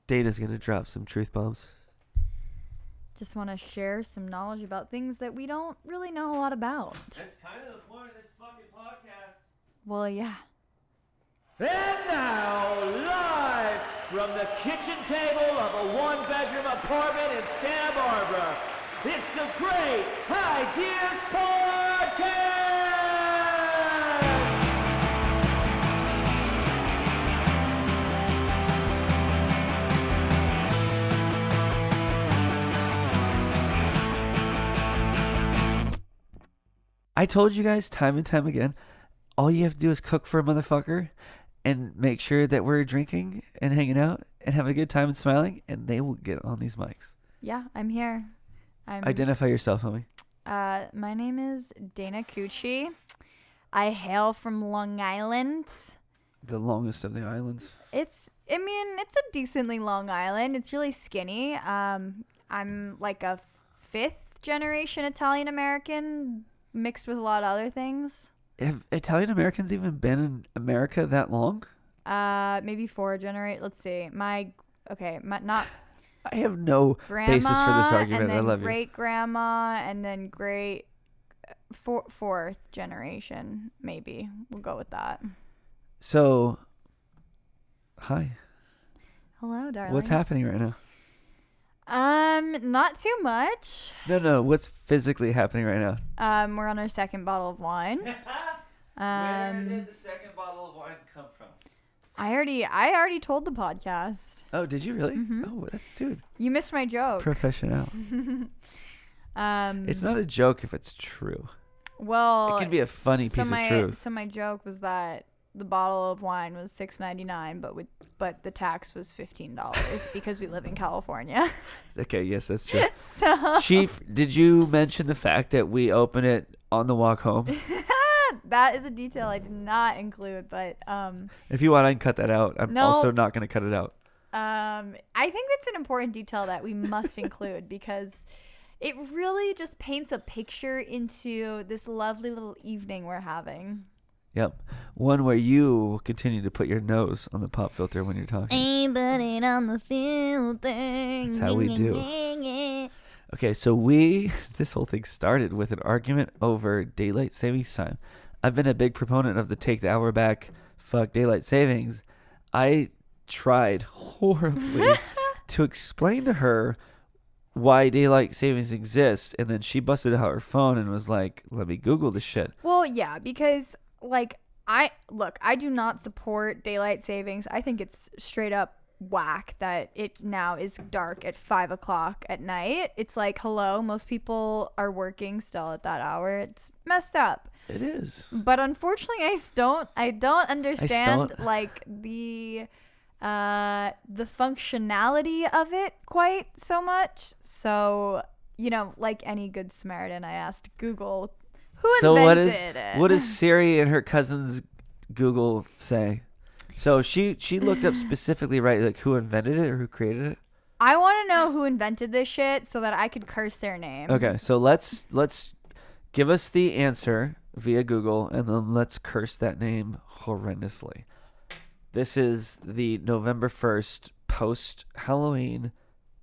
Dana's going to drop some truth bombs. Just want to share some knowledge about things that we don't really know a lot about. That's kind of the point of this fucking podcast. Well, yeah. And now, live from the kitchen table of a one-bedroom apartment in Santa Barbara, it's the Great Highdeas Podcast! I told you guys time and time again, all you have to do is cook for a motherfucker and make sure that we're drinking and hanging out and having a good time and smiling, and they will get on these mics. Yeah, I'm here. Identify yourself, homie. My name is Dana Cucci. I hail from Long Island. The longest of the islands. It's a decently long island. It's really skinny. I'm like a fifth generation Italian American mixed with a lot of other things. Have Italian Americans even been in America that long? Maybe four generation. Let's see. Not I have no grandma, basis for this argument. and then I love you. great grandma, and then fourth generation. Maybe we'll go with that. So, hi. Hello, darling. What's happening right now? Not too much. No. What's physically happening right now? We're on our second bottle of wine. Where did the second bottle of wine come from? I already told the podcast. Oh, did you really? Mm-hmm. Oh, dude. You missed my joke. Professional. It's not a joke if it's true. Well, It can be a funny piece of truth. So my joke was that the bottle of wine was $6.99, but the tax was $15 because we live in California. Okay, yes, that's true. So Chief, did you mention the fact that we open it on the walk home? that is a detail I did not include, but If you want, I can cut that out. I'm also not going to cut it out. I think that's an important detail that we must include because it really just paints a picture into this lovely little evening we're having. Yep. One where you continue to put your nose on the pop filter when you're talking. Ain't put it on the filter. That's how we do. Okay, so this whole thing started with an argument over daylight savings time. I've been a big proponent of the take the hour back, fuck daylight savings. I tried horribly to explain to her why daylight savings exists, and then she busted out her phone and was like, let me Google this shit. Well, yeah, because I do not support daylight savings. I think it's straight up whack that it now is dark at 5 o'clock at night. It's like, hello, most people are working still at that hour. It's messed up. It is. But unfortunately, I don't understand like the functionality of it quite so much. So, like any good Samaritan, I asked Google who invented it. What does Siri and her cousins Google say? So she looked up specifically, right, like who invented it or who created it? I want to know who invented this shit so that I could curse their name. Okay, so let's give us the answer via Google, and then let's curse that name horrendously. This is the November 1st post-Halloween,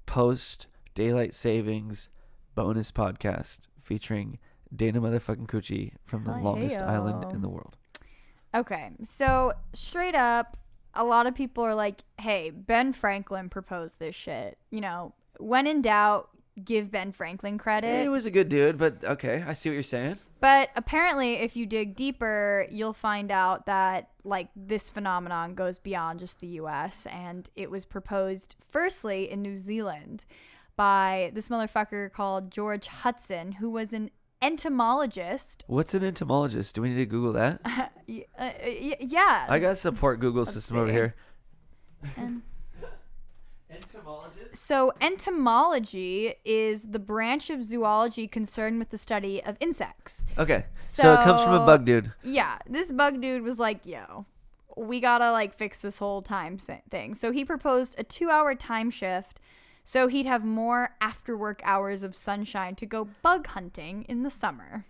post-daylight savings bonus podcast featuring Dana motherfucking Cucci from the longest island in the world. Okay, so straight up, a lot of people are like, hey, Ben Franklin proposed this shit. When in doubt, give Ben Franklin credit. He was a good dude, but okay, I see what you're saying. But apparently, if you dig deeper, you'll find out that this phenomenon goes beyond just the U.S. and it was proposed firstly in New Zealand by this motherfucker called George Hudson, who was an entomologist. What's an entomologist? Do we need to Google that? Yeah. I got a support Google system over here. Entomologist? So entomology is the branch of zoology concerned with the study of insects. Okay. So it comes from a bug dude. Yeah. This bug dude was like, yo, we gotta fix this whole time thing. So he proposed a 2-hour time shift so he'd have more after work hours of sunshine to go bug hunting in the summer.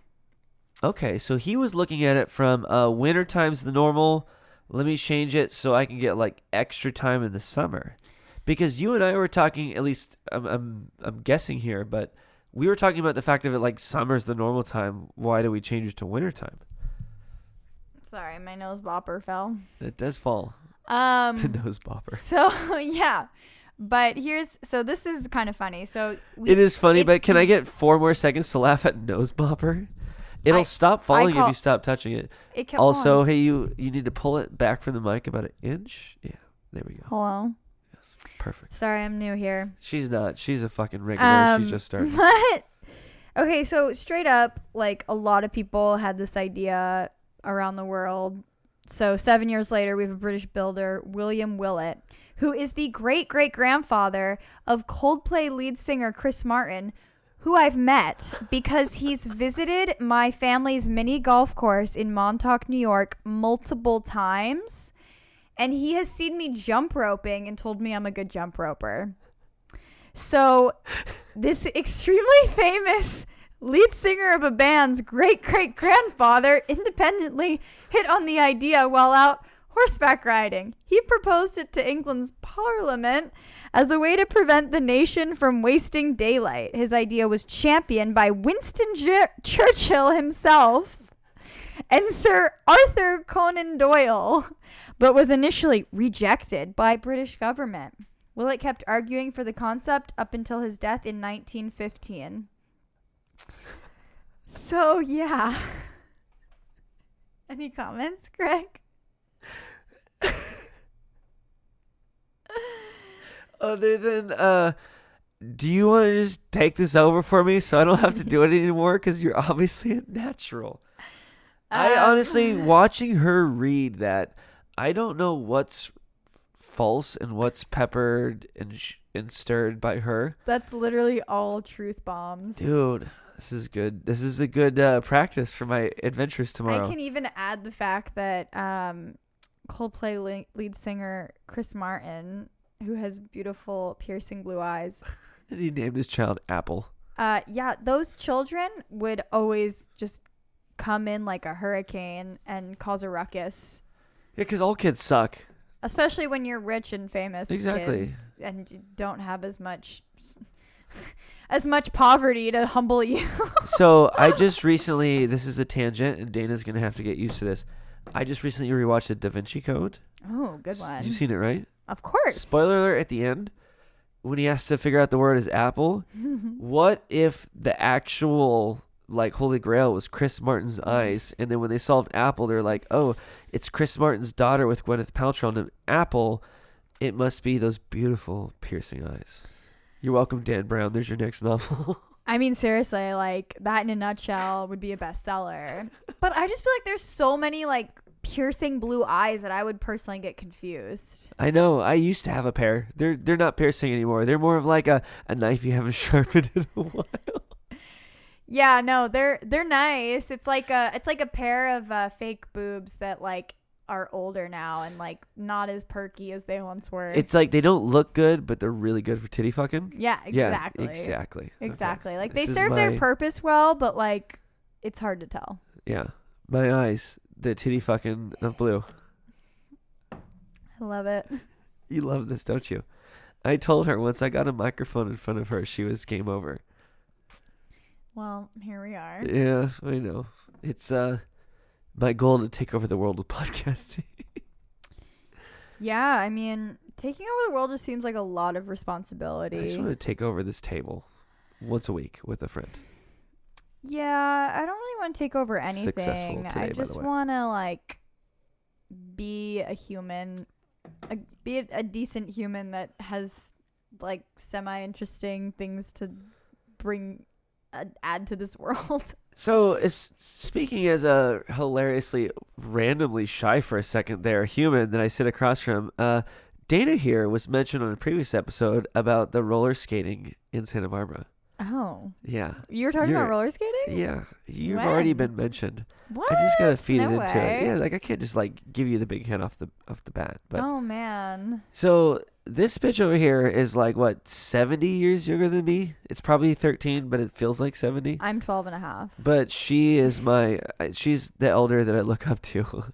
Okay, so he was looking at it from winter time's the normal. Let me change it so I can get extra time in the summer. Because you and I were talking, at least I'm guessing here, but we were talking about the fact of it like summer's the normal time. Why do we change it to wintertime? Sorry, my nose bopper fell. It does fall. The nose bopper. So yeah, but this is kind of funny. So it is funny, but can I get 4 more seconds to laugh at nose bopper? It'll stop falling if you stop touching it. It kept also, falling. hey, you need to pull it back from the mic about 1 inch. Yeah, there we go. Hello. Yes, perfect. Sorry, I'm new here. She's not. She's a fucking regular. She's just starting. What? Okay, so straight up, like a lot of people had this idea around the world. So 7 years later, we have a British builder, William Willett, who is the great-great-grandfather of Coldplay lead singer Chris Martin, who I've met because he's visited my family's mini golf course in Montauk, New York multiple times. And he has seen me jump roping and told me I'm a good jump roper. So this extremely famous lead singer of a band's great-great-grandfather independently hit on the idea while out horseback riding. He proposed it to England's Parliament as a way to prevent the nation from wasting daylight. His idea was championed by Winston Churchill himself and Sir Arthur Conan Doyle, but was initially rejected by British government. Willett kept arguing for the concept up until his death in 1915. So, yeah. Any comments, Greg? Other than, do you want to just take this over for me so I don't have to do it anymore? Because you're obviously a natural. I honestly, watching her read that, I don't know what's false and what's peppered and stirred by her. That's literally all truth bombs. Dude, this is good. This is a good practice for my adventures tomorrow. I can even add the fact that Coldplay lead singer Chris Martin, who has beautiful piercing blue eyes. And he named his child Apple. Yeah, those children would always just come in like a hurricane and cause a ruckus. Yeah, because all kids suck. Especially when you're rich and famous. Exactly. Kids and you don't have as much poverty to humble you. So I just recently, this is a tangent, and Dana's going to have to get used to this. I just recently rewatched the Da Vinci Code. Oh, good one. You've seen it, right? Of course. Spoiler alert at the end, when he has to figure out the word is apple, what if the actual like Holy Grail was Chris Martin's eyes, and then when they solved apple, they're like, oh, it's Chris Martin's daughter with Gwyneth Paltrow named Apple. It must be those beautiful piercing eyes. You're welcome, Dan Brown. There's your next novel. I mean, seriously, like that in a nutshell would be a bestseller. But I just feel like there's so many like piercing blue eyes that I would personally get confused. I know. I used to have a pair. They're not piercing anymore. They're more of like a knife you haven't sharpened in a while. Yeah, no, they're nice. It's like a pair of fake boobs that like are older now and like not as perky as they once were. It's like they don't look good, but they're really good for titty fucking. Yeah, exactly. Yeah, exactly. Exactly. Okay. Like This they is serve their purpose well, but like it's hard to tell. Yeah. My eyes, the titty fucking of blue. I love it. You love this, don't you? I told her once I got a microphone in front of her, she was game over. Well, here we are. Yeah, I know. It's my goal to take over the world with podcasting. Yeah, I mean, taking over the world just seems like a lot of responsibility. I just want to take over this table once a week with a friend. Yeah, I don't really want to take over anything. Successful today, I by just the way. want to like be a human, be a decent human that has like semi-interesting things to bring, add to this world. So, speaking as a hilariously, randomly shy for a second there human that I sit across from, Dana here was mentioned on a previous episode about the roller skating in Santa Barbara. Oh. Yeah. You were talking about roller skating? Yeah. You've When? already been mentioned. What? I just gotta feed No it into way. it. Yeah, like I can't just like give you the big hint off the bat. But Oh, man. so this bitch over here is like what, 70 years younger than me? It's probably 13, but it feels like 70. I'm 12 and a half. But she is she's the elder that I look up to.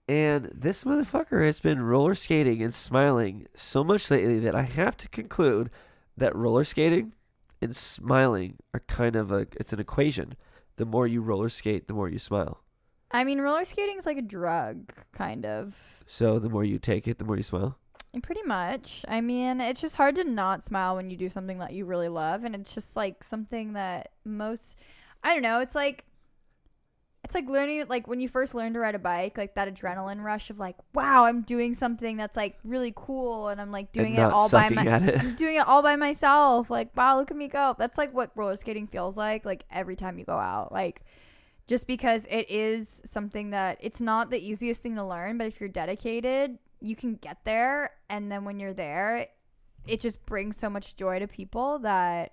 And this motherfucker has been roller skating and smiling so much lately that I have to conclude that roller skating and smiling are kind of it's an equation. The more you roller skate, the more you smile. I mean, roller skating is like a drug, kind of. So the more you take it, the more you smile. Pretty much. I mean, it's just hard to not smile when you do something that you really love, and it's just like something that I don't know, it's like learning, like when you first learn to ride a bike, like that adrenaline rush of like, wow, I'm doing something that's like really cool, and I'm like doing I'm doing it all by myself. Like, wow, look at me go. That's like what roller skating feels like every time you go out. Like, just because it is something that it's not the easiest thing to learn, but if you're dedicated, you can get there. And then when you're there, it just brings so much joy to people that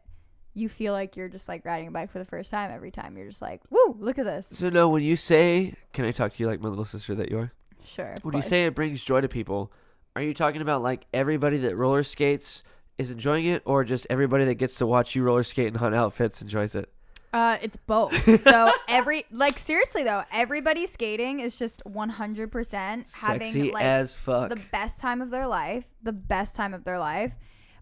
you feel like you're just like riding a bike for the first time every time. You're just like, woo, look at this. So no, when you say, can I talk to you like my little sister that you are? Sure. When you say it brings joy to people, are you talking about like everybody that roller skates is enjoying it, or just everybody that gets to watch you roller skate in hot outfits enjoys it? It's both. So seriously though, everybody skating is just 100% having sexy like as fuck. the best time of their life.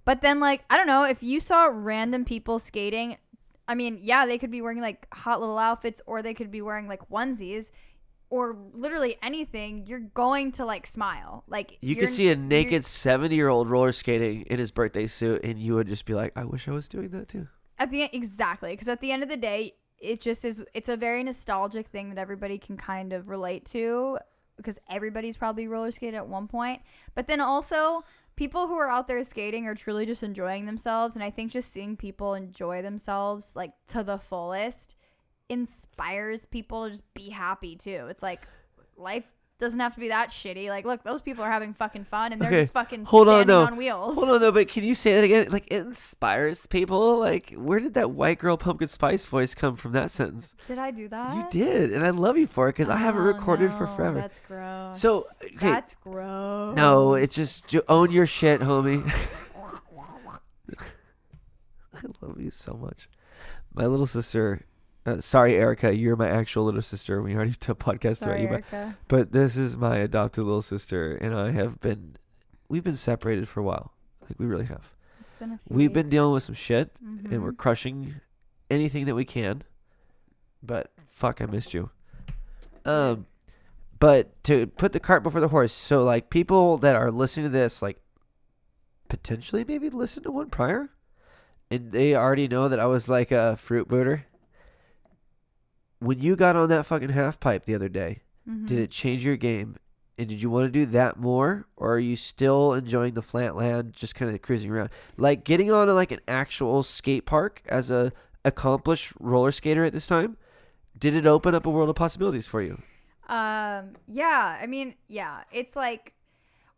But then, like, I don't know, if you saw random people skating, I mean, yeah, they could be wearing like hot little outfits, or they could be wearing like onesies, or literally anything. You're going to like smile. Like, you could see a naked 70-year-old roller skating in his birthday suit, and you would just be like, I wish I was doing that too. Exactly, because at the end of the day, it just is. It's a very nostalgic thing that everybody can kind of relate to, because everybody's probably roller skated at one point. But then also, people who are out there skating are truly just enjoying themselves, and I think just seeing people enjoy themselves like to the fullest inspires people to just be happy too. It's like, life doesn't have to be that shitty. Like, look, those people are having fucking fun, and they're just fucking standing on wheels. Hold on, no, but can you say that again? Like, it inspires people? Like, where did that white girl pumpkin spice voice come from that sentence? Did I do that? You did, and I love you for it, because I haven't recorded for forever. That's gross. So, okay. That's gross. No, it's just own your shit, homie. I love you so much. My little sister... sorry, Erica, you're my actual little sister. We already did a podcast about you, but this is my adopted little sister, and we've been separated for a while. Like, we really have. It's been a few We've weeks. been dealing with some shit, and we're crushing anything that we can. But fuck, I missed you. But to put the cart before the horse, so like people that are listening to this, like potentially maybe listen to one prior, and they already know that I was like a fruit booter. When you got on that fucking half pipe the other day, did it change your game? And did you want to do that more? Or are you still enjoying the flat land, just kind of cruising around? Like getting on like an actual skate park as a accomplished roller skater at this time, did it open up a world of possibilities for you? Yeah. I mean, yeah. It's like,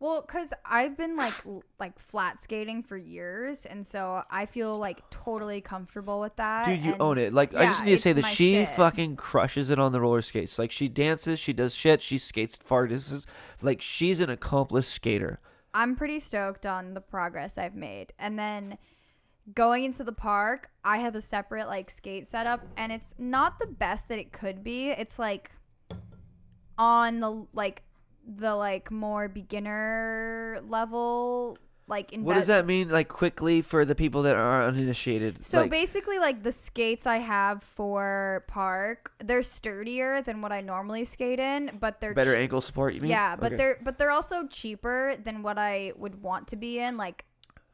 well, because I've been like flat skating for years, and so I feel like totally comfortable with that. Dude, you own it. Like, yeah, I just need to say that she fucking crushes it on the roller skates. Like, she dances, she does shit, she skates far distances. Like, she's an accomplished skater. I'm pretty stoked on the progress I've made. And then going into the park, I have a separate like skate setup, and it's not the best that it could be. It's like on the more beginner level, like what does that mean, like quickly for the people that are uninitiated? So like, basically, like the skates I have for park, they're sturdier than what I normally skate in, but they're better ankle support, you mean? Yeah, but they're also cheaper than what I would want to be in. Like,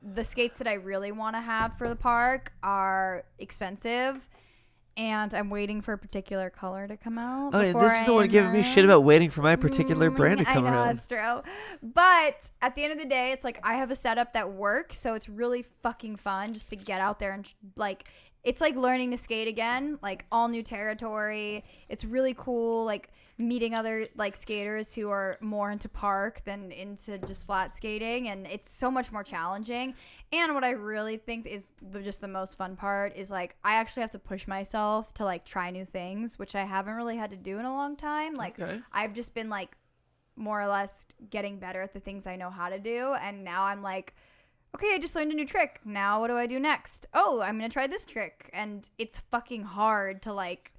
the skates that I really want to have for the park are expensive, and I'm waiting for a particular color to come out. Oh, and this is the one giving me shit about waiting for my particular brand to come around. I know, that's true. But at the end of the day, it's like I have a setup that works, so it's really fucking fun just to get out there and like, it's like learning to skate again, like all new territory. It's really cool, like meeting other like skaters who are more into park than into just flat skating, and it's so much more challenging. And what I really think is just the most fun part is like I actually have to push myself to like try new things, which I haven't really had to do in a long time. Like, okay. I've just been like more or less getting better at the things I know how to do, and now I'm like, okay, I just learned a new trick. Now what do I do next? Oh, I'm going to try this trick. And it's fucking hard to like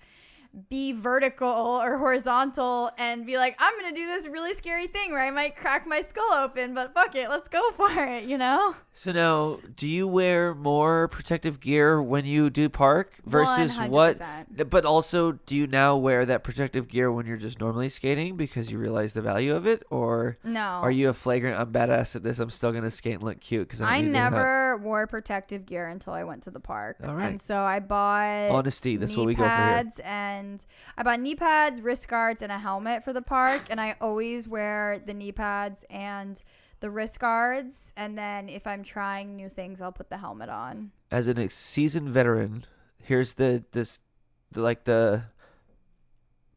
be vertical or horizontal and be like, I'm going to do this really scary thing where I might crack my skull open, but fuck it, let's go for it, you know? So now, do you wear more protective gear when you do park versus 100%. what? But also, do you now wear that protective gear when you're just normally skating because you realize the value of it? Or No. are you a flagrant, I'm badass at this, I'm still going to skate and look cute? Cause I need the help? never wore protective gear until I went to the park. All right. And so I bought Honesty, that's knee what we go for here. pads, and I bought knee pads, wrist guards, and a helmet for the park. And I always wear the knee pads and the wrist guards. And then if I'm trying new things, I'll put the helmet on. As a seasoned veteran, here's the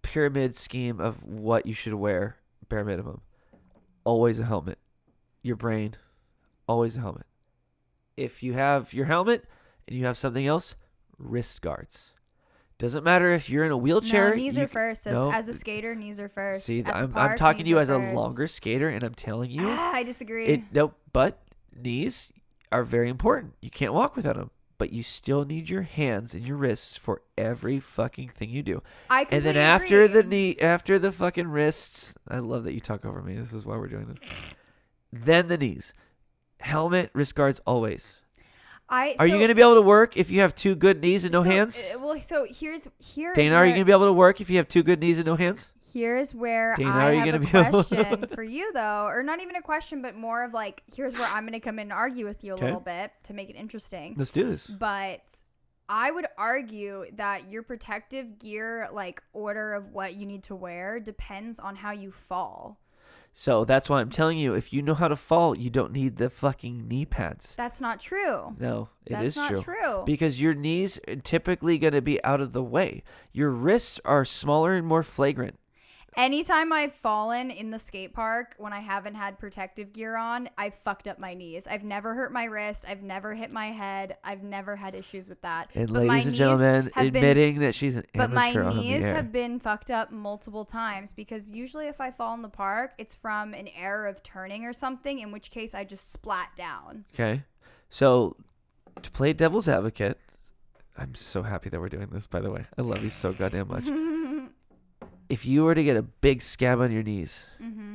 pyramid scheme of what you should wear, bare minimum. Always a helmet. Your brain, always a helmet. If you have your helmet and you have something else, wrist guards. Doesn't matter if you're in a wheelchair. No, knees are first. As a skater, knees are first. See, At the I'm park, talking to knees you are as a first. longer skater, and I'm telling you. I disagree. But knees are very important. You can't walk without them. But you still need your hands and your wrists for every fucking thing you do. I And then completely agree. after the fucking wrists, I love that you talk over me. This is why we're doing this. Then the knees. Helmet, wrist guards, always. Are you going to be able to work if you have two good knees and no hands? So here's Dana, are you going to be able to work if you have two good knees and no hands? Here's where Dana, I are you have gonna a be able- question for you, though. Or not even a question, but more of like, here's where I'm going to come in and argue with you a little bit to make it interesting. Let's do this. But I would argue that your protective gear, like order of what you need to wear, depends on how you fall. So that's why I'm telling you, if you know how to fall, you don't need the fucking knee pads. That's not true. No, it is That's not true. Because your knees are typically going to be out of the way. Your wrists are smaller and more flagrant. Anytime I've fallen in the skate park when I haven't had protective gear on, I've fucked up my knees. I've never hurt my wrist. I've never hit my head. I've never had issues with that. And But my ladies and knees gentlemen, have been- admitting that she's an But my amateur on the knees air. have been fucked up multiple times because usually if I fall in the park, it's from an error of turning or something, in which case I just splat down. Okay. So to play devil's advocate, I'm so happy that we're doing this, by the way. I love you so goddamn much. If you were to get a big scab on your knees,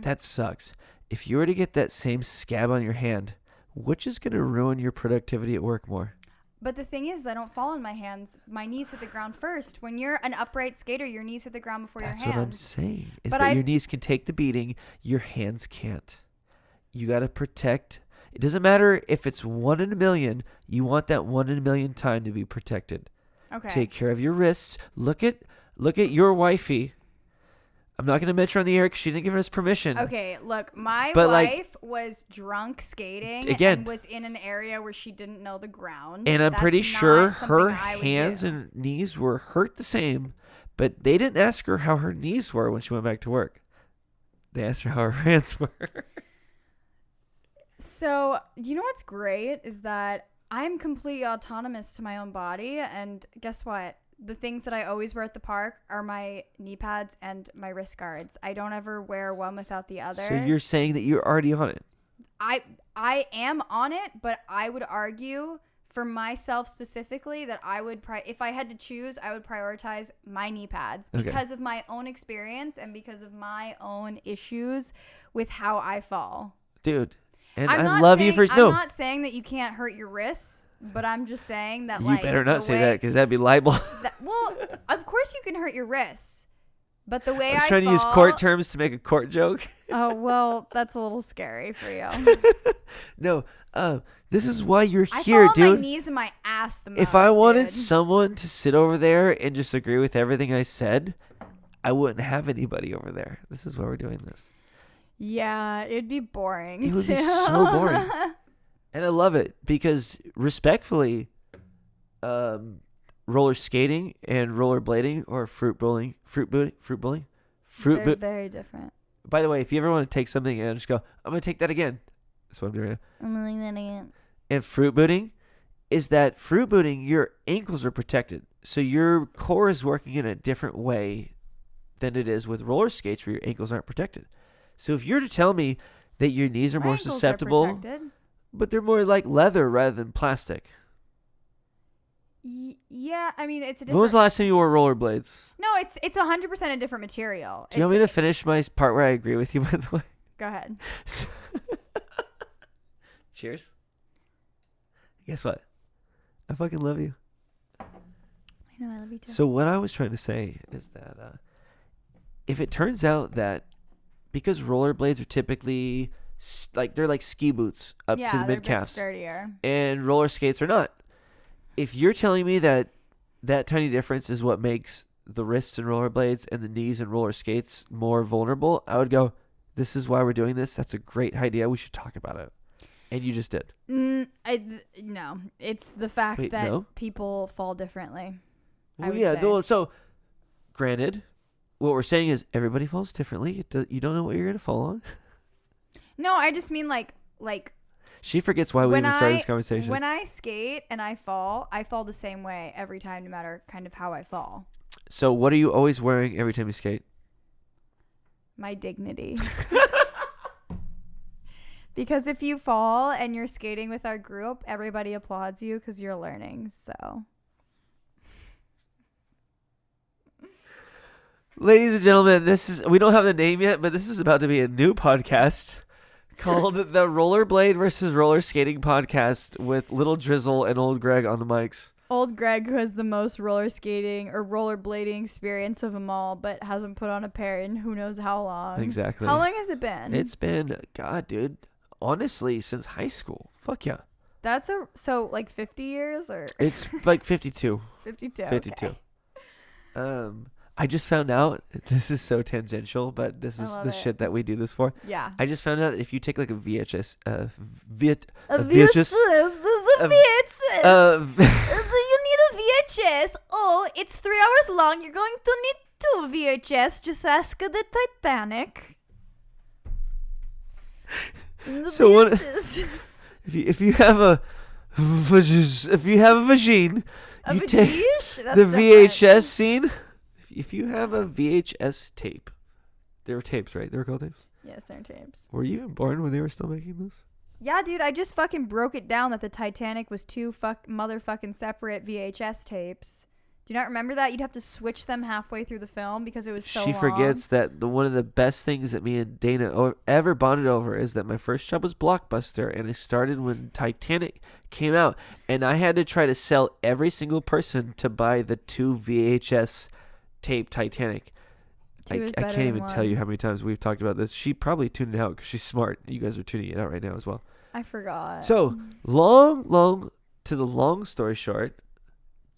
that sucks. If you were to get that same scab on your hand, which is going to ruin your productivity at work more? But the thing is, I don't fall on my hands. My knees hit the ground first. When you're an upright skater, your knees hit the ground before That's your hands. what I'm saying. Is But that your knees can take the beating, your hands can't. You got to protect. It doesn't matter if it's 1 in a million. You want that 1 in a million time to be protected. Okay. Take care of your wrists. Look at your wifey. I'm not going to mention her on the air because she didn't give us permission. Okay, look, my But, wife was drunk skating Again. and was in an area where she didn't know the ground. And I'm That's pretty not sure something her I would hands do. and knees were hurt the same, but they didn't ask her how her knees were when she went back to work. They asked her how her hands were. So, you know what's great is that I'm completely autonomous to my own body, and guess what? The things that I always wear at the park are my knee pads and my wrist guards. I don't ever wear one without the other. So you're saying that you're already on it. I am on it, but I would argue for myself specifically that I would if I had to choose, I would prioritize my knee pads because of my own experience and because of my own issues with how I fall. Dude, and I'm I love you for I'm not saying that you can't hurt your wrists, but I'm just saying that You better not say that because that'd be libel. Well, of course you can hurt your wrists, but the way I was I trying to use court terms to make a court joke. Oh, well, that's a little scary for you. No, this is why you're I here, fall on dude. my knees and my ass the most. If I wanted dude. someone to sit over there and just agree with everything I said, I wouldn't have anybody over there. This is why we're doing this. Yeah, it'd be boring. It would be too. so boring. And I love it because respectfully, roller skating and rollerblading or fruit bowling. They're very different. By the way, if you ever want to take something and just go, I'm going to take that again. That's what I'm doing. I'm doing that again. And fruit booting is that fruit booting, your ankles are protected. So your core is working in a different way than it is with roller skates where your ankles aren't protected. So if you're to tell me that your knees are My more ankles susceptible, protected. but they're more like leather rather than plastic. Yeah, I mean, it's a different... When was the last time you wore rollerblades? No, it's 100% a different material. Do you want me to finish my part where I agree with you, by the way? Go ahead. Cheers. Guess what? I fucking love you. I know, I love you too. So what I was trying to say is that if it turns out that because rollerblades are typically they're like ski boots up to the mid calves, sturdier, and roller skates are not. If you're telling me that tiny difference is what makes the wrists in rollerblades and the knees in roller skates more vulnerable, I would go, this is why we're doing this. That's a great idea. We should talk about it. And you just did. No, it's the fact that people fall differently. Well, yeah. So, granted, what we're saying is everybody falls differently. You don't know what you're gonna fall on. No, I just mean like. She forgets why we even started this conversation. When I skate and I fall the same way every time, no matter kind of how I fall. So, what are you always wearing every time you skate? My dignity. Because if you fall and you're skating with our group, everybody applauds you because you're learning. So, ladies and gentlemen, we don't have the name yet, but this is about to be a new podcast called the Rollerblade versus Roller Skating Podcast with Little Drizzle and Old Greg on the mics. Old Greg, who has the most roller skating or rollerblading experience of them all, but hasn't put on a pair in who knows how long. Exactly. How long has it been? It's been, God, dude, honestly, since high school. Fuck yeah. That's so like 50 years or? It's like 52. 52. 52. Okay. I just found out, this is so tangential, but this is the shit that we do this for. Yeah. I just found out if you take like a VHS, a VHS. Do you need a VHS? Oh, it's 3 hours long. You're going to need 2 VHS. Just ask the Titanic. So what? If you have a vagine, you take the VHS scene. If you have a VHS tape, they were tapes, right? They were called tapes? Yes, they're tapes. Were you even born when they were still making this? Yeah, dude, I just fucking broke it down that the Titanic was 2 motherfucking separate VHS tapes. Do you not remember that? You'd have to switch them halfway through the film because it was so long. She forgets that one of the best things that me and Dana ever bonded over is that my first job was Blockbuster, and it started when Titanic came out, and I had to try to sell every single person to buy the 2 VHS tape Titanic. I can't even tell you how many times we've talked about this. She probably tuned it out because she's smart. You guys are tuning it out right now as well. I forgot. So, long story short,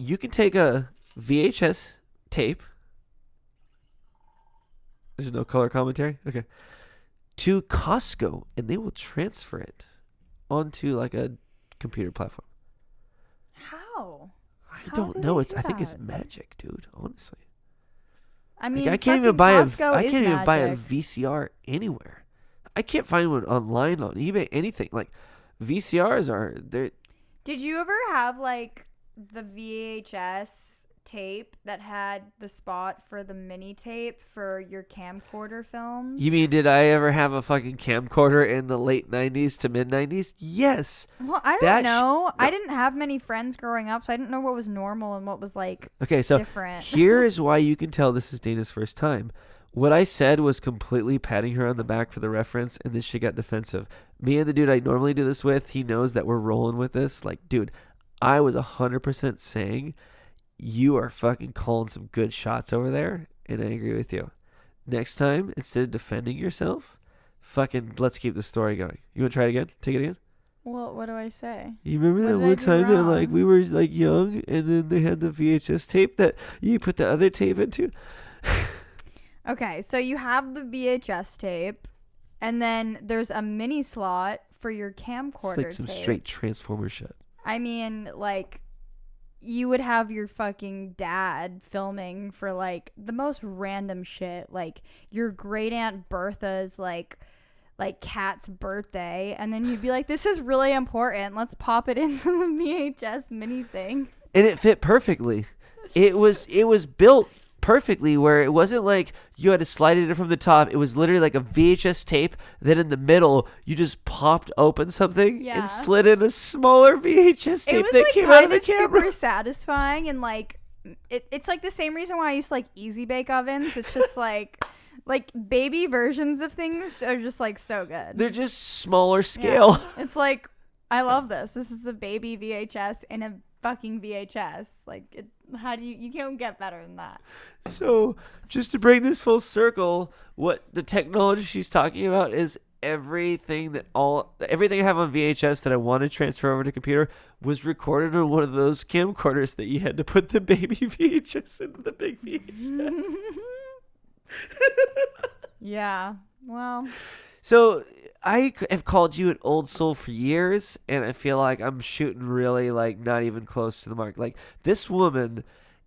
you can take a VHS tape. There's no color commentary? Okay. To Costco, and they will transfer it onto like a computer platform. How? I don't know. I think it's magic, dude, honestly. I mean, like, I can't even buy a magic. VCR anywhere. I can't find one online, on eBay, anything. Like VCRs are there. Did you ever have like the VHS tape that had the spot for the mini tape for your camcorder films? You mean, did I ever have a fucking camcorder in the late 90s to mid 90s? Yes. Well, I don't know. I didn't have many friends growing up, so I didn't know what was normal and what was like different. Here is why you can tell this is Dana's first time. What I said was completely patting her on the back for the reference, and then she got defensive. Me and the dude I normally do this with, he knows that we're rolling with this. Like, dude, I was 100% saying you are fucking calling some good shots over there, and I agree with you. Next time, instead of defending yourself, fucking let's keep the story going. You want to try it again? Take it again? Well, what do I say? You remember that one time that like we were like young, and then they had the VHS tape that you put the other tape into? Okay, so you have the VHS tape, and then there's a mini slot for your camcorder tape. It's like some straight Transformer shit. I mean, like, you would have your fucking dad filming for, like, the most random shit. Like, your great aunt Bertha's, like Kat's birthday. And then you'd be like, this is really important. Let's pop it into the VHS mini thing. And it fit perfectly. It was built perfectly where it wasn't like you had to slide it in from the top. It was literally like a VHS tape. Then in the middle, you just popped open something and slid in a smaller VHS tape that came out of the camera. Super satisfying, and like it's like the same reason why I used to like easy bake ovens. It's just like baby versions of things are just like so good. They're just smaller scale. Yeah. It's like, I love this. This is a baby VHS in a fucking VHS. Like, how do you can't get better than that. So just to bring this full circle, what the technology she's talking about is everything I have on VHS that I want to transfer over to computer was recorded on one of those camcorders that you had to put the baby VHS into the big VHS. Yeah. Well. So I have called you an old soul for years, and I feel like I'm shooting really like not even close to the mark. Like this woman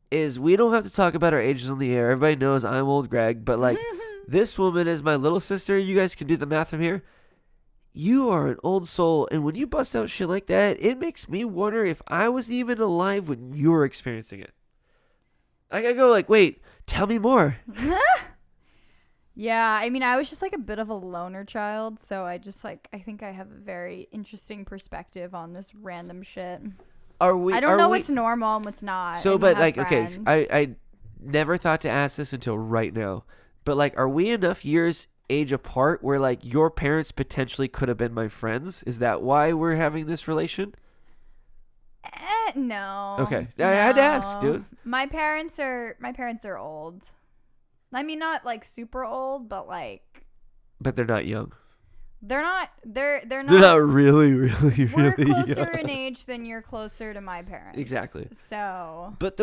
we don't have to talk about our ages on the air. Everybody knows I'm old Greg, but like this woman is my little sister. You guys can do the math from here. You are an old soul, and when you bust out shit like that, it makes me wonder if I was even alive when you were experiencing it. I gotta go like, wait, tell me more. Yeah, I mean, I was just like a bit of a loner child, so I think I have a very interesting perspective on this random shit. I don't know what's normal and what's not. So, but like, friends. Okay, I never thought to ask this until right now, but like, are we enough years age apart where like your parents potentially could have been my friends? Is that why we're having this relation? No. Okay, no. I had to ask, dude. My parents are old. I mean, not like super old, but like. But they're not young. They're not. They're not. They're not really, really, we're really closer young. in age than you're closer to my parents. Exactly. So. But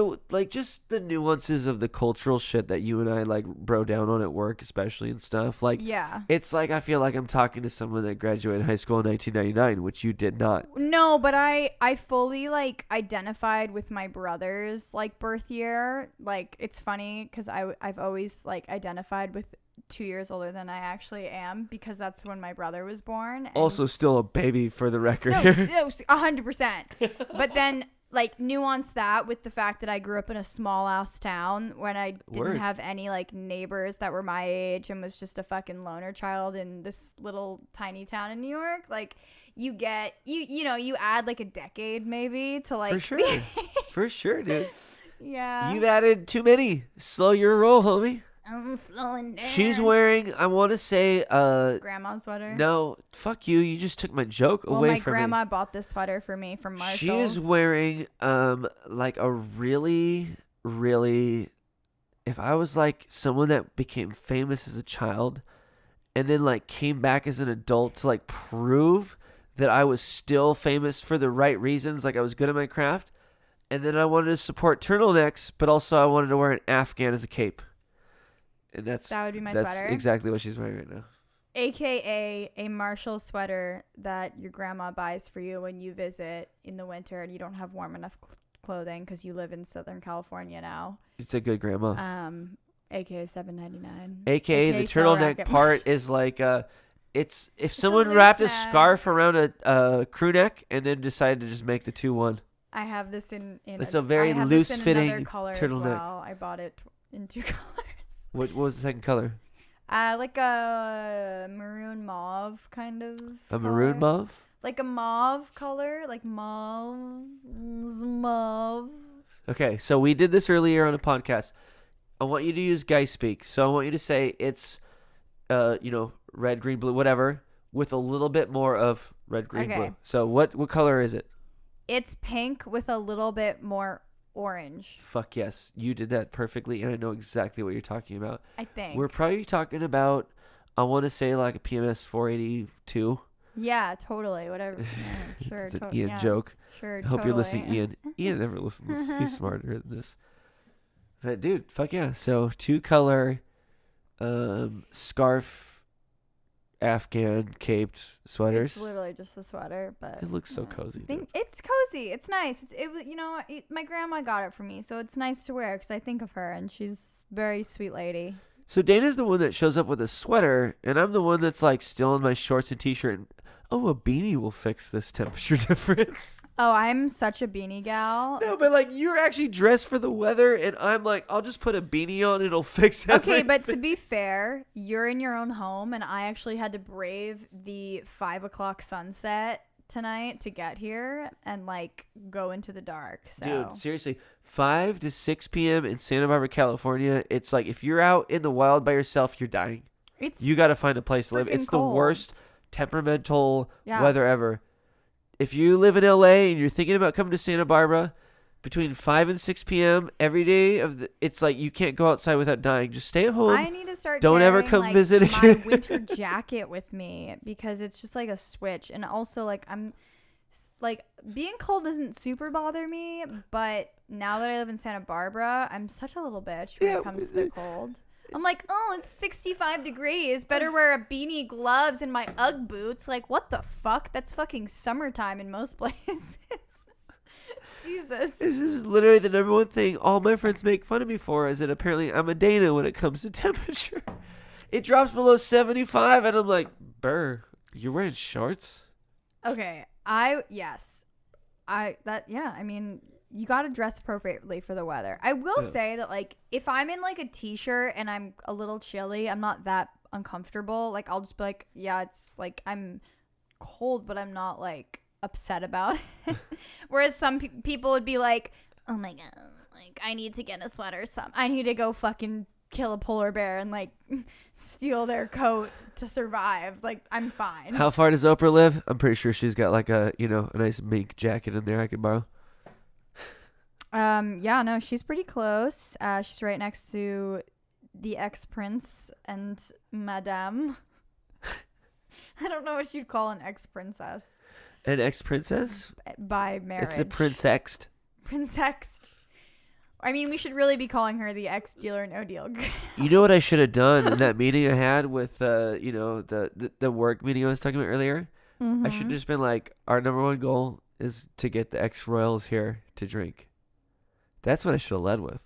just the nuances of the cultural shit that you and I like bro down on at work, especially and stuff. Like, yeah. It's like I feel like I'm talking to someone that graduated high school in 1999, which you did not. No, but I fully like identified with my brother's like birth year. Like, it's funny because I've always like identified with 2 years older than I actually am, because that's when my brother was born. And also still a baby for the record. No, 100%. But then like nuance that with the fact that I grew up in a small ass town when I didn't have any like neighbors that were my age and was just a fucking loner child in this little tiny town in New York. Like, you get you add like a decade maybe to like. For sure, dude. Yeah. You've added too many. Slow your roll, homie. I'm slowing down. She's wearing, I want to say, grandma sweater. No, fuck you. You just took my joke away from me. My grandma bought this sweater for me from Marshalls. She is wearing, like a really, really, if I was like someone that became famous as a child and then like came back as an adult to like prove that I was still famous for the right reasons, like I was good at my craft, and then I wanted to support turtlenecks, but also I wanted to wear an Afghan as a cape. And that would be my sweater. That's exactly what she's wearing right now. AKA a Marshall sweater that your grandma buys for you when you visit in the winter and you don't have warm enough clothing because you live in Southern California now. It's a good grandma. AKA $7.99. AKA the turtleneck part is like it's if someone wrapped a scarf around a crew neck and then decided to just make the 2-1. I have this in it's a very loose fitting turtleneck. Well. I bought it in 2 colors. What was the second color? Like a maroon mauve kind of. A maroon mauve? Like a mauve color, like mauve. Okay, so we did this earlier on a podcast. I want you to use guy speak. So I want you to say it's, red, green, blue, whatever, with a little bit more of red, green, blue. So what color is it? It's pink with a little bit more orange. Fuck yes, you did that perfectly, and I know exactly what you're talking about. I think we're probably talking about, I want to say like a PMS 482. Yeah, totally. Whatever. Yeah, sure. It's an Ian joke. Sure. I hope you're listening, Ian. Ian never listens. He's smarter than this. But dude, fuck yeah. So 2-color, scarf, Afghan caped sweaters. It's literally just a sweater, but it looks so cozy. It's cozy. It's nice. My grandma got it for me, so it's nice to wear because I think of her and she's a very sweet lady. So Dana's the one that shows up with a sweater, and I'm the one that's like still in my shorts and t-shirt. oh, a beanie will fix this temperature difference. Oh, I'm such a beanie gal. No, but like you're actually dressed for the weather, and I'm like, I'll just put a beanie on, it'll fix everything. Okay, but to be fair, you're in your own home, and I actually had to brave the 5 o'clock sunset tonight to get here and like go into the dark. So. Dude, seriously, 5 to 6 p.m. in Santa Barbara, California, it's like if you're out in the wild by yourself, you're dying. You got to find a place to live. It's cold. the worst temperamental Yeah. weather ever. If you live in LA and you're thinking about coming to Santa Barbara between 5 and 6 p.m. every day it's like you can't go outside without dying. Just stay at home. I need to start Don't ever carrying, come like, visit my again. winter jacket with me because it's just like a switch. And also like I'm like being cold doesn't super bother me, but now that I live in Santa Barbara, I'm such a little bitch when it comes to the cold. I'm like, oh, it's 65 degrees. Better wear a beanie, gloves, and my Ugg boots. Like, what the fuck? That's fucking summertime in most places. Jesus. This is literally the number one thing all my friends make fun of me for is that apparently I'm a Dana when it comes to temperature. It drops below 75 and I'm like, Burr, you're wearing shorts? Okay. I mean, you got to dress appropriately for the weather. I will say that, like, if I'm in, like, a t-shirt and I'm a little chilly, I'm not that uncomfortable. Like, I'll just be like, yeah, it's, like, I'm cold, but I'm not, like, upset about it. Whereas some people would be like, oh, my God, like, I need to get a sweater or something. I need to go fucking kill a polar bear and, like, steal their coat to survive. Like, I'm fine. How far does Oprah live? I'm pretty sure she's got, like, a nice mink jacket in there I could borrow. Yeah, no, she's pretty close. She's right next to the ex-prince and Madame. I don't know what you'd call an ex-princess. An ex-princess? By marriage. It's a prince-exed. Prince-exed. I mean, we should really be calling her the ex-deal or no deal girl. You know what I should have done in that meeting I had with, the work meeting I was talking about earlier? Mm-hmm. I should have just been like, our number one goal is to get the ex-royals here to drink. That's what I should have led with.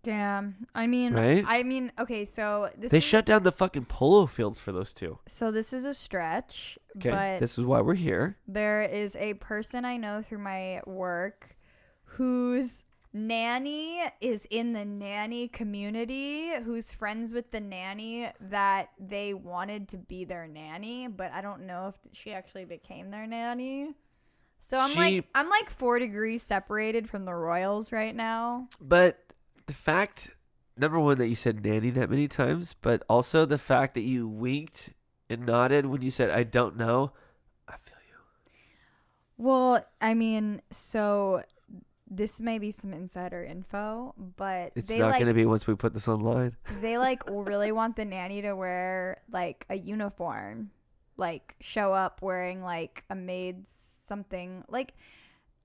Damn. I mean, right? Okay, so they shut down the fucking polo fields for those two. So this is a stretch. Okay, but this is why we're here. There is a person I know through my work whose nanny is in the nanny community, who's friends with the nanny that they wanted to be their nanny, but I don't know if she actually became their nanny. So I'm like 4 degrees separated from the royals right now. But the fact, number one, that you said nanny that many times, but also the fact that you winked and nodded when you said, I don't know, I feel you. Well, I mean, so this may be some insider info, but it's not going to be once we put this online. They like really want the nanny to wear like a uniform. Like show up wearing like a maid's something, like,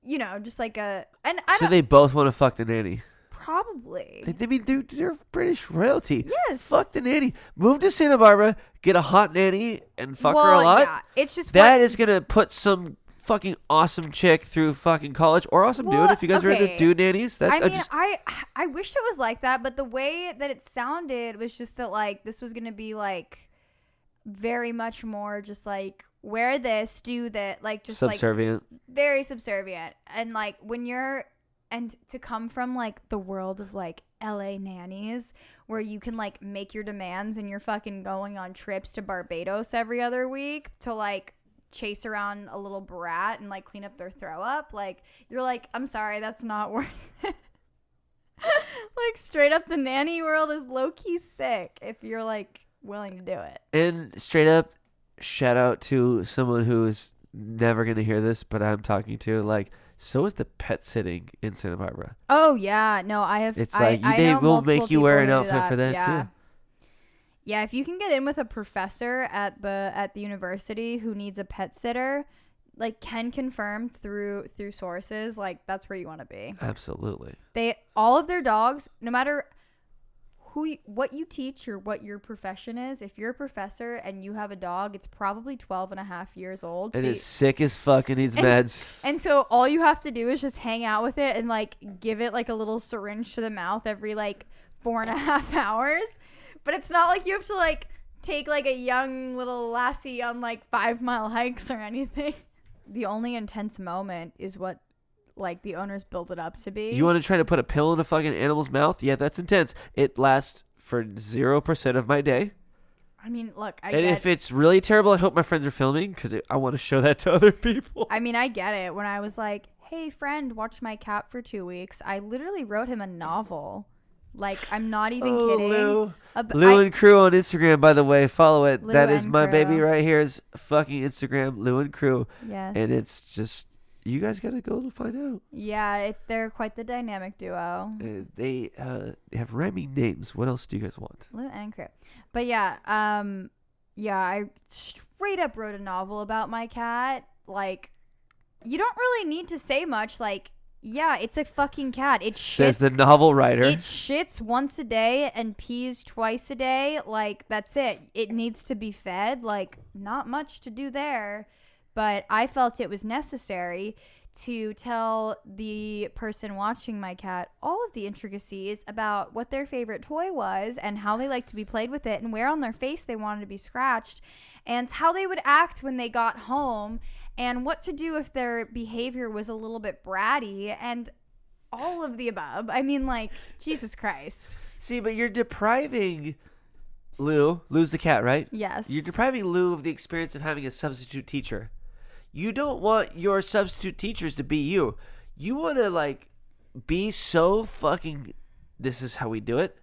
you know, just like a, and I so they both want to fuck the nanny. Probably. I mean, they're British royalty. Yes. Fuck the nanny. Move to Santa Barbara, get a hot nanny, and fuck her a lot. Yeah, it's just that is gonna put some fucking awesome chick through fucking college, or awesome dude if you guys are into dude nannies. I wish it was like that, but the way that it sounded was just that like this was gonna be like very much more just like wear this, do that, like just subservient. Like very subservient. And like when you're, and to come from like the world of like LA nannies where you can like make your demands and you're fucking going on trips to Barbados every other week to like chase around a little brat and like clean up their throw up, like you're like, I'm sorry, that's not worth it. Like straight up the nanny world is low-key sick if you're like willing to do it. And straight up, shout out to someone who is never going to hear this, but I'm talking to, like, so is the pet sitting in Santa Barbara. Oh, yeah. No, I have. It's like, they will make you wear an outfit for that, too. Yeah, if you can get in with a professor at the university who needs a pet sitter, like, can confirm through sources, like, that's where you want to be. Absolutely. All of their dogs, no matter what you teach or what your profession is, if you're a professor and you have a dog, it's probably 12 and a half years old. And it's sick as fuck and needs meds. And so all you have to do is just hang out with it and like give it like a little syringe to the mouth every like 4.5 hours. But it's not like you have to like take like a young little lassie on like 5-mile hikes or anything. The only intense moment is what like the owners build it up to be. You want to try to put a pill in a fucking animal's mouth? Yeah, that's intense. It lasts for 0% of my day. I mean, look, if it's really terrible, I hope my friends are filming because I want to show that to other people. I mean, I get it. When I was like, hey, friend, watch my cat for 2 weeks, I literally wrote him a novel. Like, I'm not even kidding. Lou and Crew on Instagram, by the way. Follow it. Lou that is and my Crew. baby right here is fucking Instagram, Lou and Crew. Yes. And it's just, you guys got to go to find out. Yeah, they're quite the dynamic duo. They have rhyming names. What else do you guys want? Lou and Crew. But yeah, I straight up wrote a novel about my cat. Like, you don't really need to say much. Like, yeah, it's a fucking cat. It shits. Says the novel writer. It shits once a day and pees twice a day. Like, that's it. It needs to be fed. Like, not much to do there. But I felt it was necessary to tell the person watching my cat all of the intricacies about what their favorite toy was and how they like to be played with it and where on their face they wanted to be scratched and how they would act when they got home and what to do if their behavior was a little bit bratty and all of the above. I mean, like, Jesus Christ. See, but you're depriving Lou's the cat, right? Yes. You're depriving Lou of the experience of having a substitute teacher. You don't want your substitute teachers to be you. You want to, like, be so fucking, this is how we do it,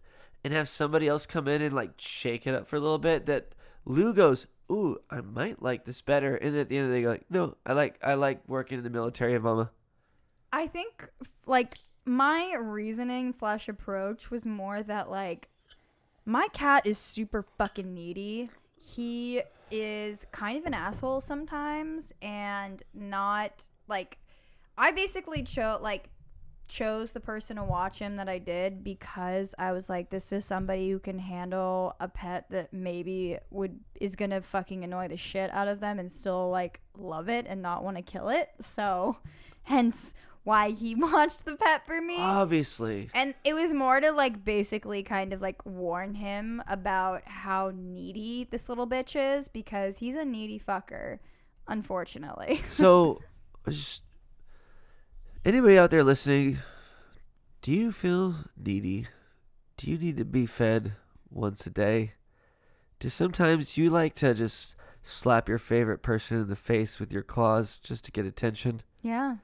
and have somebody else come in and, like, shake it up for a little bit that Lou goes, ooh, I might like this better. And at the end of the day, go like, no, I like working in the military, mama. I think, like, my reasoning / approach was more that, like, my cat is super fucking needy. He is kind of an asshole sometimes and not, like, I basically chose the person to watch him that I did because I was like, this is somebody who can handle a pet that maybe is gonna fucking annoy the shit out of them and still, like, love it and not want to kill it. So hence why he watched the pet for me. Obviously. And it was more to, like, basically kind of, like, warn him about how needy this little bitch is because he's a needy fucker, unfortunately. So, anybody out there listening, do you feel needy? Do you need to be fed once a day? Do sometimes you like to just slap your favorite person in the face with your claws just to get attention? Yeah.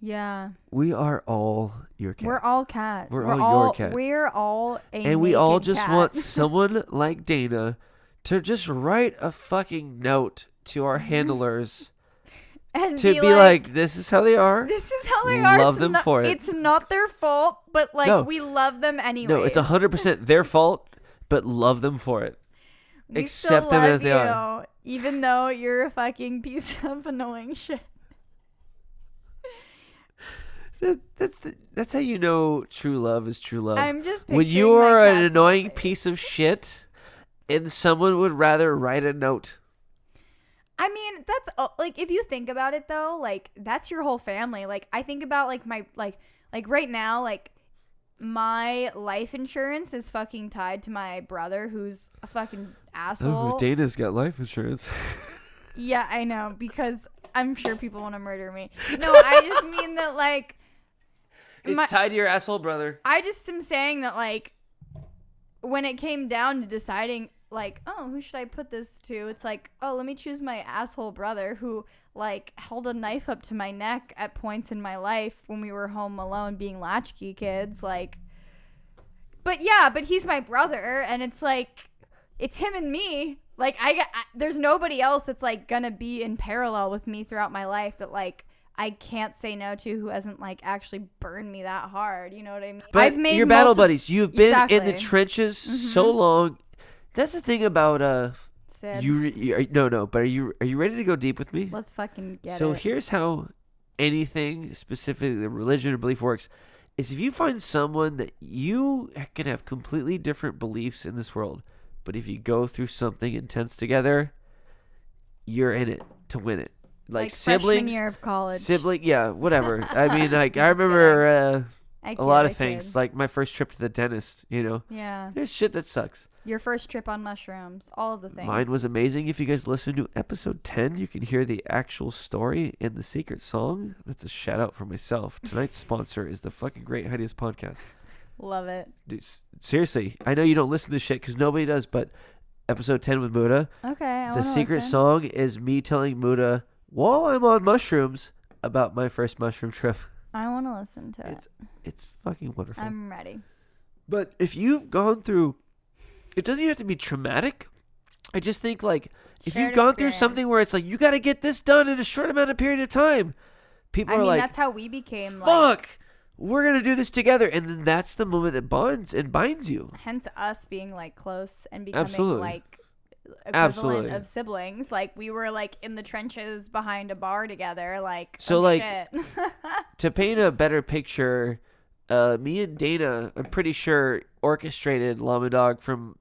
Yeah. We are all your cat. We're all cat. We're all your cat. We're all a and we all naked just cat. want someone like Dana to just write a fucking note to our handlers and to be like, this is how they are. This is how they are. Love them for it. It's not their fault, but, like, No. we love them anyway. No, it's 100% their fault, but love them for it. We Accept still them love as they are. Even though you're a fucking piece of annoying shit. That's how you know true love is true love. I'm just when picturing you are my an cat's annoying face. piece of shit, and someone would rather write a note. I mean, that's like, if you think about it though, like, that's your whole family. Like, I think about, like, my like right now, like, my life insurance is fucking tied to my brother, who's a fucking asshole. Oh, Dana's got life insurance. Yeah, I know, because I'm sure people want to murder me. No, I just mean that, like, It's tied to your asshole brother. I just am saying that, like, when it came down to deciding, like, oh, who should I put this to? It's like, oh, let me choose my asshole brother who, like, held a knife up to my neck at points in my life when we were home alone being latchkey kids. Like, but he's my brother, and it's like, it's him and me. Like, there's nobody else that's, like, gonna be in parallel with me throughout my life that, like, I can't say no to, who hasn't, like, actually burned me that hard. You know what I mean? But I've made your battle buddies. You've been in the Exactly. trenches so long. That's the thing about Sibs. But are you ready to go deep with me? Let's fucking get So it. here's how anything, specifically the religion or belief, works. Is if you find someone that you can have completely different beliefs in this world, but if you go through something intense together, you're in it to win it. Like freshman siblings, year of college. yeah, whatever. I mean, like, I Just remember a lot of things. Like my first trip to the dentist, you know. Yeah. There's shit that sucks. Your first trip on mushrooms. All of the things. Mine was amazing. If you guys listen to episode 10, you can hear the actual story and the secret song. That's a shout out for myself. Tonight's sponsor is the fucking Greathighdeaspodcast. Love it. Seriously, I know you don't listen to this shit because nobody does, but episode 10 with Muda. Okay. The secret song is me telling Muda while I'm on mushrooms about my first mushroom trip. I want to listen to it. It's fucking wonderful. I'm ready. But if you've gone through, it doesn't have to be traumatic. I just think like if Shared you've gone experience. through something where it's like you got to get this done in a short amount of period of time, people are like, that's how we became. Fuck, we're gonna do this together, and then that's the moment that bonds and binds you. Hence us being like close and becoming Absolutely. like equivalent Absolutely. of siblings. Like we were like in the trenches behind a bar together. Like So, oh, like, shit. To paint a better picture, me and Dana, I'm pretty sure, orchestrated Llama Dog from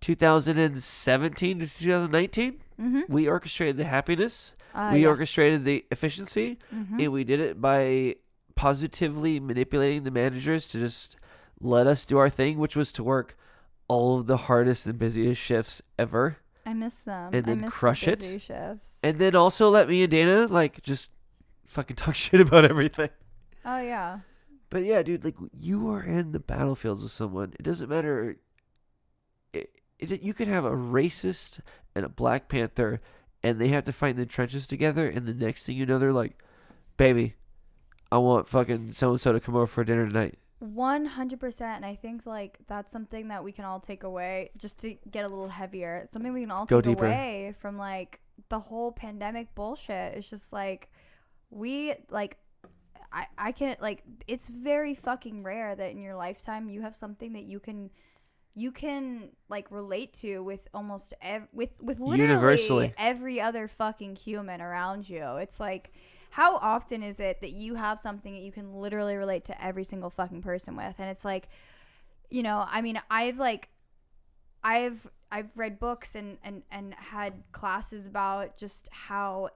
2017 to 2019. Mm-hmm. We orchestrated the happiness. We orchestrated the efficiency, and we did it by positively manipulating the managers to just let us do our thing, which was to work all of the hardest and busiest shifts ever. I miss them. And then I miss crush the it. busy shifts. And then also let me and Dana like just fucking talk shit about everything. Oh yeah. But yeah, dude, like you are in the battlefields with someone. It doesn't matter. You could have a racist and a Black Panther, and they have to fight in the trenches together. And the next thing you know, they're like, "Baby, I want fucking so and so to come over for dinner tonight." 100%. And I think like that's something that we can all take away, just to get a little heavier. It's something we can all take away from like the whole pandemic bullshit. It's just like we like I can like it's very fucking rare that in your lifetime you have something that you can like relate to with almost with literally Universally. every other fucking human around you. It's like, how often is it that you have something that you can literally relate to every single fucking person with? And it's like, I mean, I've read books and had classes about just how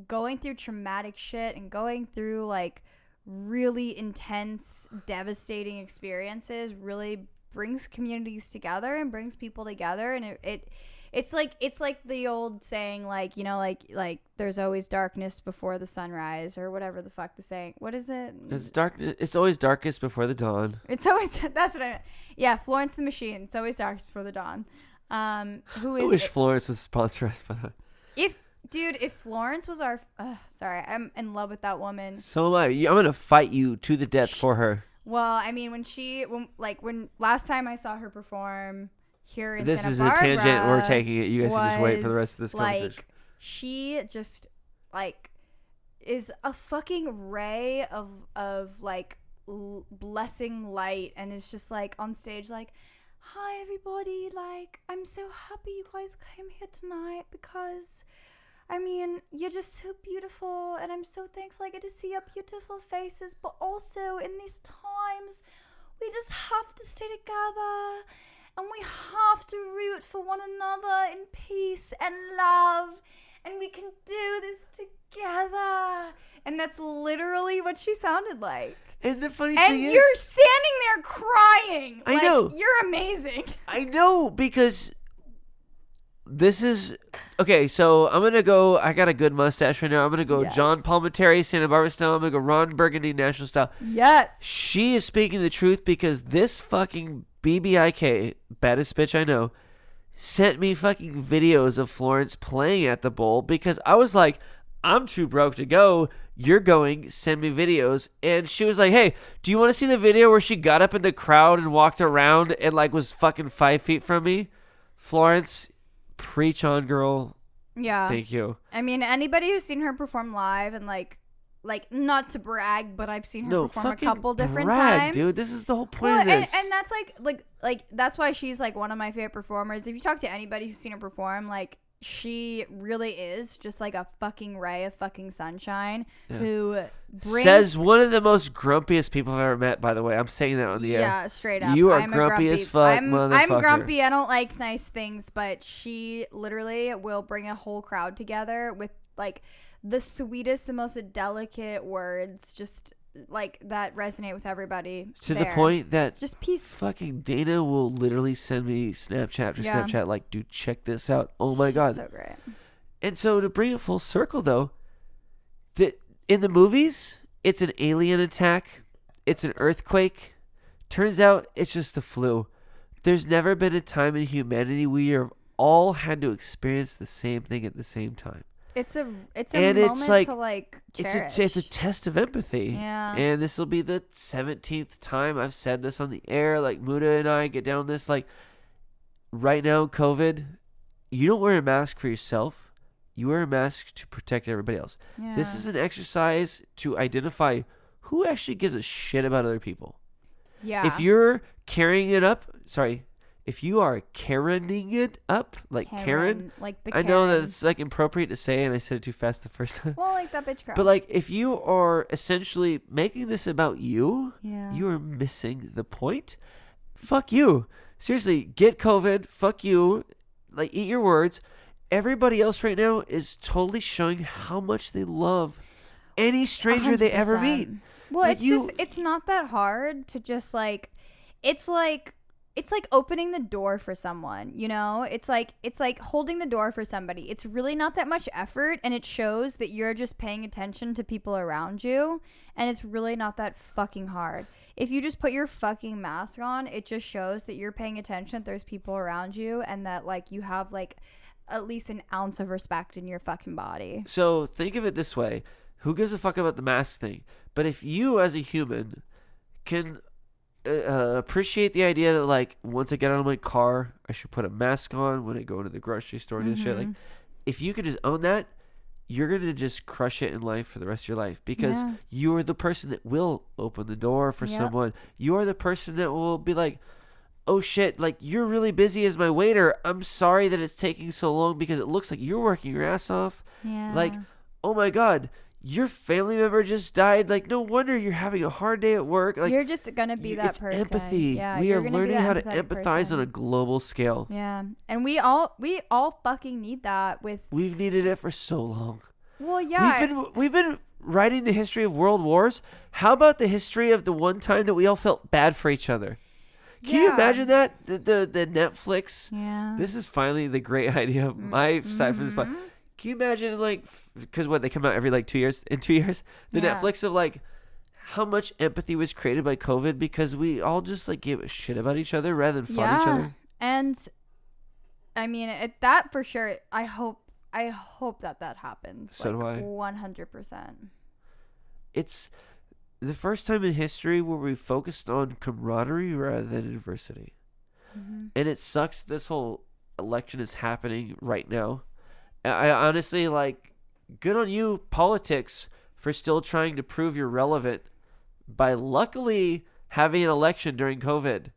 going through traumatic shit and going through like really intense, devastating experiences really brings communities together and brings people together. And it's like the old saying, like, like there's always darkness before the sunrise, or whatever the fuck the saying. What is it? It's dark. It's always darkest before the dawn. It's always that's what I meant. Yeah, Florence the Machine. It's always darkest before the dawn. Who is? I wish Florence would sponsor us for that. If Florence was our, sorry, I'm in love with that woman. So am I. I'm gonna fight you to the death for her. Well, I mean, when last time I saw her perform here in this Santa is Barbara, a tangent we're taking it. You guys can just wait for the rest of this conversation. Like, she just like is a fucking ray of like blessing light, and is just like on stage like, "Hi everybody, like I'm so happy you guys came here tonight because I mean, you're just so beautiful, and I'm so thankful I get to see your beautiful faces, but also in these times, we just have to stay together, and we have to root for one another in peace and love, and we can do this together." And that's literally what she sounded like. And the funny thing is, and you're standing there crying. I know. You're amazing. I know, because this is okay. So I'm gonna go. I got a good mustache right now. I'm gonna go John Palminteri, Santa Barbara style. I'm gonna go Ron Burgundy, National style. Yes. She is speaking the truth, because this fucking BBIK, baddest bitch I know, sent me fucking videos of Florence playing at the bowl, because I was like, I'm too broke to go. You're going. Send me videos. And she was like, "Hey, do you want to see the video where she got up in the crowd and walked around and like was fucking 5 feet from me?" Florence, preach on, girl. Yeah. Thank you. I mean, anybody who's seen her perform live, and like not to brag, but I've seen her perform a couple different times. Dude, this is the whole point of this. And that's like that's why she's like one of my favorite performers. If you talk to anybody who's seen her perform, like, she really is just like a fucking ray of fucking sunshine who says one of the most grumpiest people I've ever met, by the way. I'm saying that on the air. Yeah, straight up. You are grumpy as fuck, motherfucker. I'm grumpy. I don't like nice things, but she literally will bring a whole crowd together with like the sweetest and most delicate words, just like that resonate with everybody. To the point that just peace. Fucking Dana will literally send me Snapchat after Snapchat like, dude, check this out. Oh my God. So great. And so to bring it full circle though, that in the movies, it's an alien attack. It's an earthquake. Turns out it's just the flu. There's never been a time in humanity we have all had to experience the same thing at the same time. It's a moment to like cherish. It's a test of empathy. Yeah. And this will be the 17th time I've said this on the air. Like Muda and I get down this. Like right now, COVID, you don't wear a mask for yourself. You wear a mask to protect everybody else. Yeah. This is an exercise to identify who actually gives a shit about other people. Yeah. If you're carrying it up, if you are Karening it up, like Karen, like the I know that it's like appropriate to say, and I said it too fast the first time. Well, like that bitch girl. But like, if you are essentially making this about you, yeah. you are missing the point. Fuck you. Seriously, get COVID. Fuck you. Like, eat your words. Everybody else right now is totally showing how much they love any stranger 100%. They ever meet. Well, like it's not that hard to just like, it's like opening the door for someone, you know? It's like holding the door for somebody. It's really not that much effort, and it shows that you're just paying attention to people around you, and it's really not that fucking hard. If you just put your fucking mask on, it just shows that you're paying attention, that there's people around you, and that like you have like at least an ounce of respect in your fucking body. So think of it this way. Who gives a fuck about the mask thing? But if you as a human can appreciate the idea that like once I get out of my car, I should put a mask on when I go into the grocery store and shit. Like, if you can just own that, you're gonna just crush it in life for the rest of your life because you're the person that will open the door for someone. You're the person that will be like, oh shit, like you're really busy as my waiter. I'm sorry that it's taking so long because it looks like you're working your ass off. Yeah. Like, oh my God, your family member just died. Like, no wonder you're having a hard day at work. Like, you're just gonna be that person. Empathy. Yeah, we are learning how to empathize on a global scale. Yeah, and we all fucking need that. We've needed it for so long. Well, yeah, we've been writing the history of world wars. How about the history of the one time that we all felt bad for each other? Can you imagine that? The Netflix. Yeah. This is finally the great idea of my side from this podcast. Can you imagine, like, because they come out every, like, 2 years? In 2 years? The Netflix of, like, how much empathy was created by COVID because we all just, like, gave a shit about each other rather than fought each other. And, I mean, that for sure, I hope that happens. So do I. 100%. It's the first time in history where we focused on camaraderie rather than adversity. And it sucks this whole election is happening right now. I honestly, like, good on you, politics, for still trying to prove you're relevant by luckily having an election during COVID.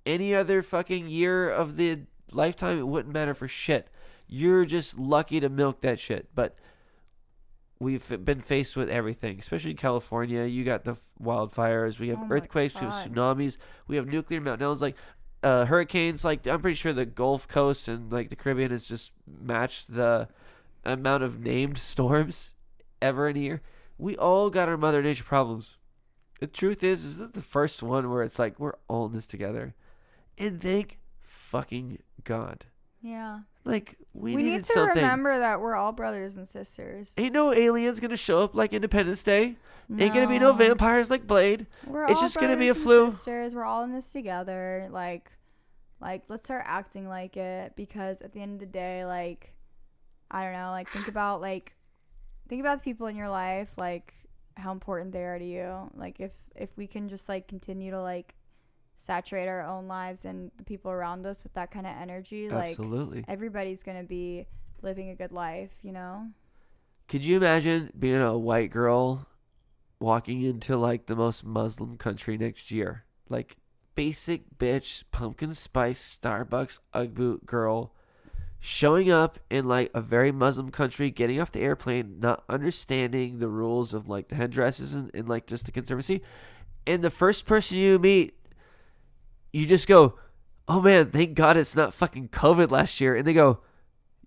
Any other fucking year of the lifetime, it wouldn't matter for shit. You're just lucky to milk that shit. But we've been faced with everything, especially in California. You got the wildfires. We have earthquakes. We have tsunamis. We have nuclear meltdowns. Like, hurricanes. Like, I'm pretty sure the Gulf Coast and like the Caribbean has just matched the amount of named storms ever in a year. We all got our Mother Nature problems. The truth is that the first one where it's like we're all in this together, and thank fucking God. Yeah. Like, we need needed to something. Remember that we're all brothers and sisters. Ain't no aliens gonna show up like Independence Day. No. Ain't gonna be no vampires like Blade. It's just gonna be a flu. Sisters. We're all in this together. Like, let's start acting like it, because at the end of the day, like, I don't know, like, think about the people in your life, like, how important they are to you. Like, if we can just, like, continue to, like, saturate our own lives and the people around us with that kind of energy, absolutely, like, everybody's gonna be living a good life, you know? Could you imagine being a white girl walking into, like, the most Muslim country next year? Like, basic bitch, pumpkin spice, Starbucks, Ugg boot girl, showing up in, like, a very Muslim country, getting off the airplane, not understanding the rules of, like, the headdresses and like, just the conservancy. And the first person you meet, you just go, oh man, thank God it's not fucking COVID last year. And they go,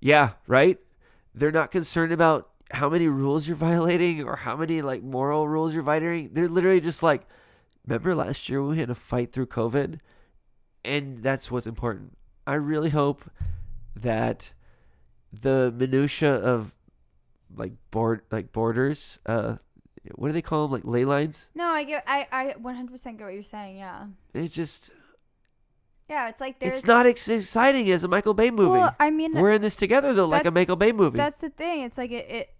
yeah, right? They're not concerned about how many rules you're violating or how many like moral rules you're violating. They're literally just like, remember last year when we had to fight through COVID? And that's what's important. I really hope that the minutia of like borders, what do they call them? Like ley lines? No, I 100% get what you're saying. Yeah. It's just, Yeah, it's like there's. it's not as exciting as a Michael Bay movie. Well, I mean, we're in this together though, like a Michael Bay movie. That's the thing. It's like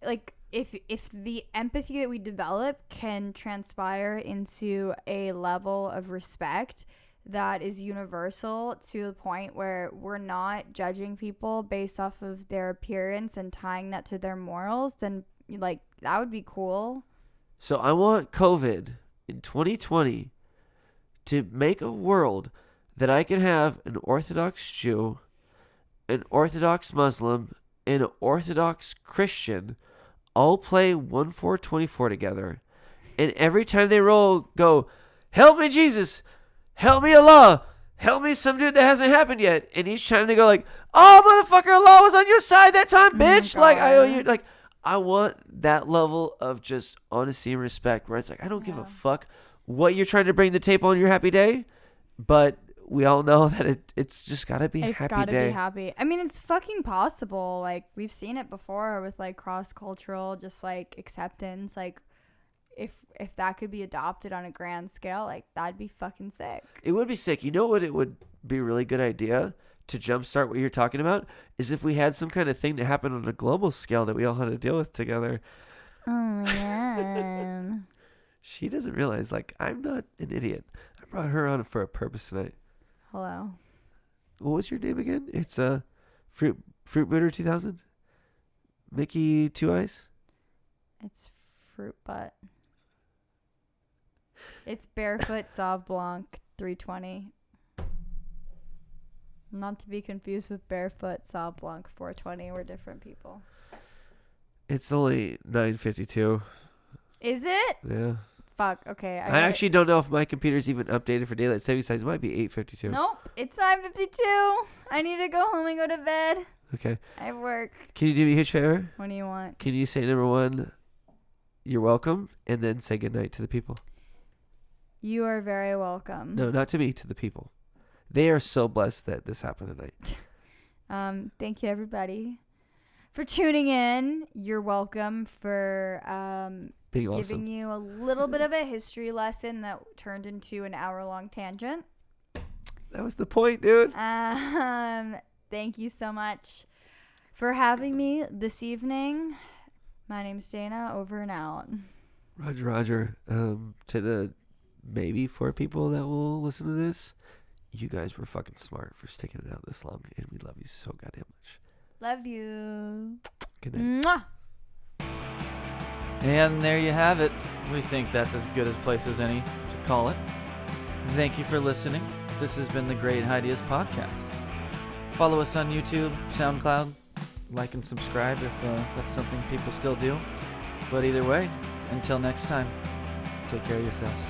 like if the empathy that we develop can transpire into a level of respect that is universal to the point where we're not judging people based off of their appearance and tying that to their morals, then like that would be cool. So I want COVID in 2020 to make a world that I can have an Orthodox Jew, an Orthodox Muslim, and an Orthodox Christian all play 1-4-24 together. And every time they roll, go, help me, Jesus. Help me, Allah. Help me, some dude that hasn't happened yet. And each time they go like, oh, motherfucker, Allah was on your side that time, bitch. Like, I owe you. Like, I want that level of just honesty and respect where it's like, I don't give a fuck what you're trying to bring to the table on your happy day. But we all know that it's just got to be a happy day. It's got to be happy. I mean, it's fucking possible. Like, we've seen it before with, like, cross-cultural, just, like, acceptance. Like, if that could be adopted on a grand scale, like, that'd be fucking sick. It would be sick. You know what it would be a really good idea to jumpstart what you're talking about? Is if we had some kind of thing that happened on a global scale that we all had to deal with together. Oh, man. She doesn't realize, like, I'm not an idiot. I brought her on for a purpose tonight. Hello. What was your name again? It's Fruit Booter 2000? Mickey Two Eyes? It's Fruit Butt. It's Barefoot Sauv Blanc 320. Not to be confused with Barefoot Sauv Blanc 420. We're different people. It's only 9:52. Is it? Yeah. Fuck. Okay. I actually don't know if my computer's even updated for daylight saving time. It might be 8:52. Nope. It's 9:52. I need to go home and go to bed. Okay. I have work. Can you do me a huge favor? What do you want? Can you say number one, you're welcome, and then say goodnight to the people? You are very welcome. No, not to me, to the people. They are so blessed that this happened tonight. Thank you, everybody, for tuning in. You're welcome for being giving awesome. you a little bit of a history lesson that turned into an hour-long tangent. That was the point, dude. Thank you so much for having me this evening. My name's Dana. Over and out. Roger. To the maybe 4 people that will listen to this, you guys were fucking smart for sticking it out this long, and we love you so goddamn much. Love you. Good night. Mwah. And there you have it. We think that's as good a place as any to call it. Thank you for listening. This has been the Greathighdeaspodcast. Follow us on YouTube, SoundCloud. Like and subscribe if that's something people still do. But either way, until next time, take care of yourselves.